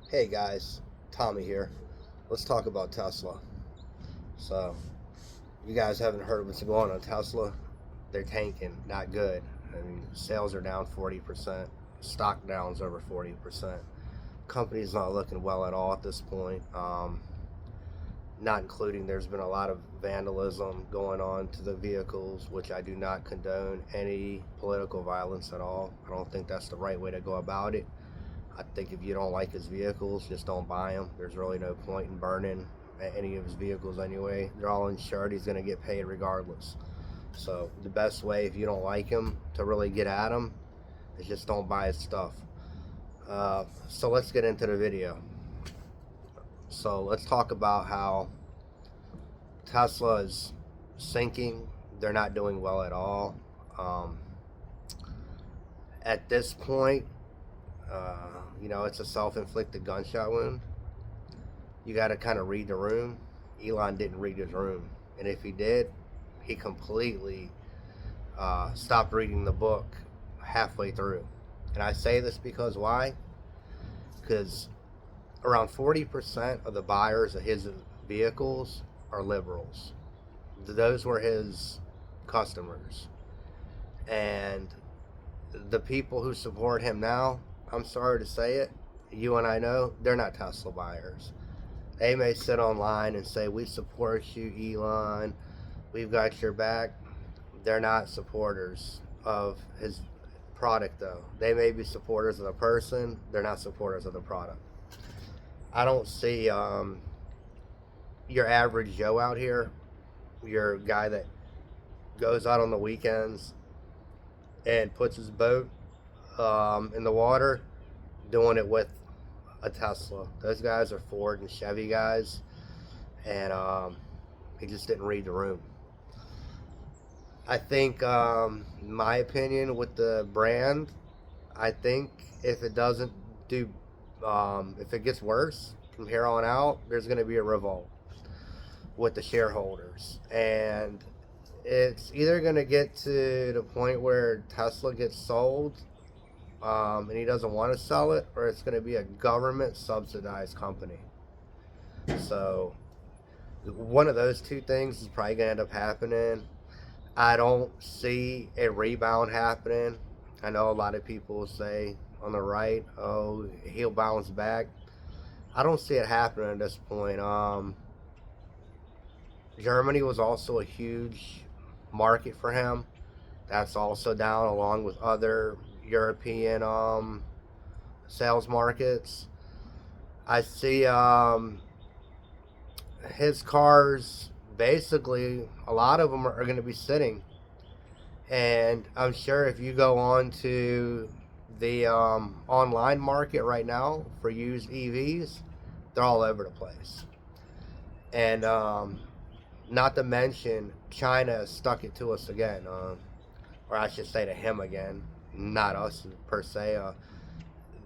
Hey guys, Tommy here. Let's talk about Tesla. So, you guys haven't heard what's going on Tesla. They're tanking, not good. I mean, sales are down 40%, stock down's over 40%. Company's not looking well at all at this point. Not including there's been a lot of vandalism going on to the vehicles, which I do not condone any political violence at all. I don't think that's the right way to go about it. I think if you don't like his vehicles, just don't buy them. There's really no point in burning any of his vehicles anyway. They're all insured. He's going to get paid regardless. So the best way, if you don't like him, to really get at him is just don't buy his stuff. So let's get into the video. So let's talk about how Tesla is sinking. They're not doing well at all. Um, at this point, it's a self-inflicted gunshot wound. You got to kind of read the room. Elon didn't read his room, and if he did, he completely stopped reading the book halfway through. And I say this because why? Because around 40% of the buyers of his vehicles are liberals. Those were his customers, and the people who support him now, I'm sorry to say it, you and I know, they're not Tesla buyers. They may sit online and say, "We support you, Elon. We've got your back." They're not supporters of his product, though. They may be supporters of the person. They're not supporters of the product. I don't see your average Joe out here, your guy that goes out on the weekends and puts his boat in the water, doing it with a Tesla. Those guys are Ford and Chevy guys, and he just didn't read the room. I think, in my opinion, with the brand, I think if it doesn't do, if it gets worse from here on out, there's going to be a revolt with the shareholders, and it's either going to get to the point where Tesla gets sold, and he doesn't want to sell it, or it's going to be a government subsidized company. So one of those two things is probably going to end up happening. I don't see a rebound happening. I know a lot of people say on the right, "Oh, he'll bounce back." I don't see it happening at this point. Germany was also a huge market for him. That's also down along with other European sales markets. I see his cars, basically, a lot of them are going to be sitting. And I'm sure if you go on to the online market right now for used EVs, they're all over the place. And not to mention, China stuck it to us again, or I should say to him again, not us per se.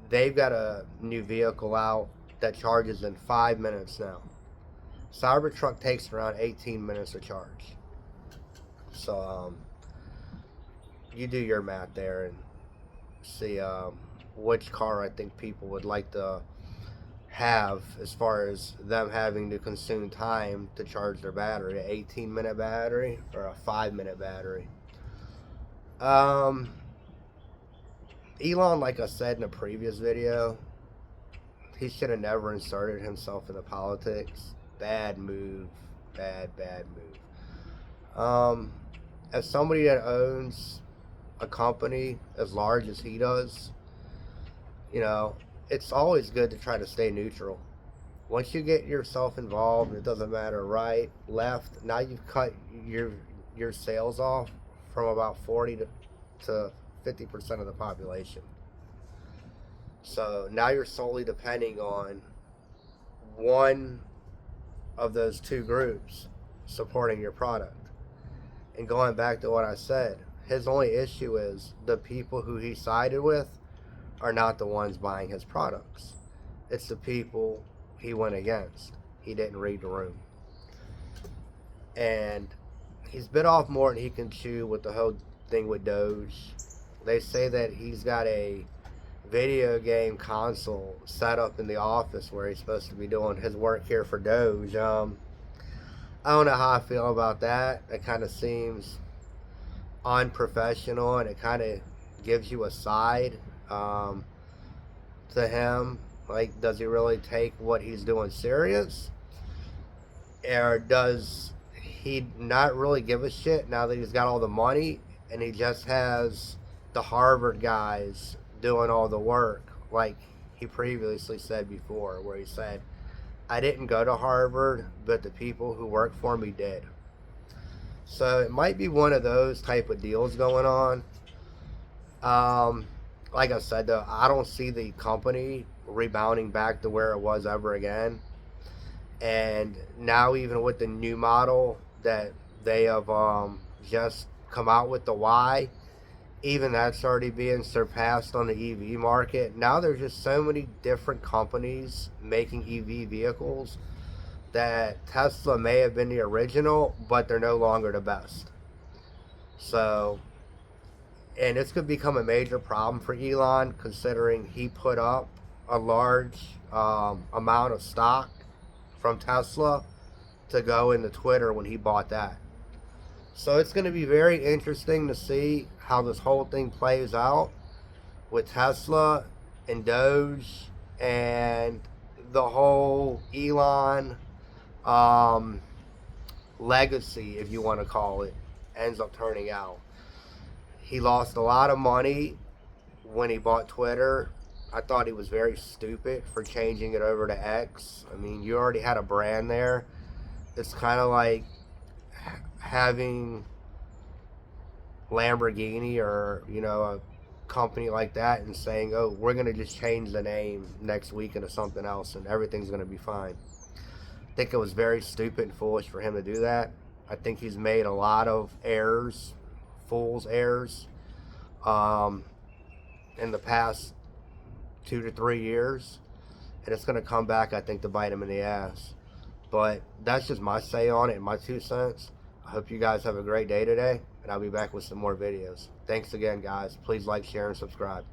They've got a new vehicle out that charges in 5 minutes now. Cybertruck takes around 18 minutes to charge. So you do your math there and see which car I think people would like to have as far as them having to consume time to charge their battery, an 18-minute battery or a 5-minute battery. Um, Elon, like I said in a previous video, he should have never inserted himself into politics. Bad move. Bad move. As somebody that owns a company as large as he does, you know, it's always good to try to stay neutral. Once you get yourself involved, it doesn't matter right, left. Now you've cut your sales off from about 40 to 50% of the population. So now you're solely depending on one of those two groups supporting your product. And going back to what I said, his only issue is the people who he sided with are not the ones buying his products. It's the people he went against. He didn't read the room. And he's bit off more than he can chew with the whole thing with Doge. They say that he's got a video game console set up in the office where he's supposed to be doing his work here for Doge. I don't know how I feel about that. It kind of seems unprofessional, and it kind of gives you a side um, to him. Like, does he really take what he's doing serious? Or does he not really give a shit now that he's got all the money and he just has the Harvard guys doing all the work, like he previously said before, where he said, I didn't go to Harvard, but the people who work for me did. So it might be one of those type of deals going on. Like I said, though, I don't see the company rebounding back to where it was ever again. And now, even with the new model that they have just come out with, the Y, even that's already being surpassed on the EV market. Now there's just so many different companies making EV vehicles that Tesla may have been the original, but they're no longer the best. So, and it's going to become a major problem for Elon, considering he put up a large amount of stock from Tesla to go into Twitter when he bought that. So it's going to be very interesting to see how this whole thing plays out with Tesla and Doge and the whole Elon legacy, if you want to call it, ends up turning out. He lost a lot of money when he bought Twitter. I thought he was very stupid for changing it over to X. I mean, you already had a brand there. It's kind of like having Lamborghini or, you know, a company like that and saying, oh, we're going to just change the name next week into something else and everything's going to be fine. I think it was very stupid and foolish for him to do that. I think he's made a lot of errors, fool's errors, in the past 2 to 3 years, and it's going to come back, I think, to bite him in the ass. But that's just my say on it and my 2 cents. I hope you guys have a great day today, and I'll be back with some more videos. Thanks again, guys. Please like, share, and subscribe.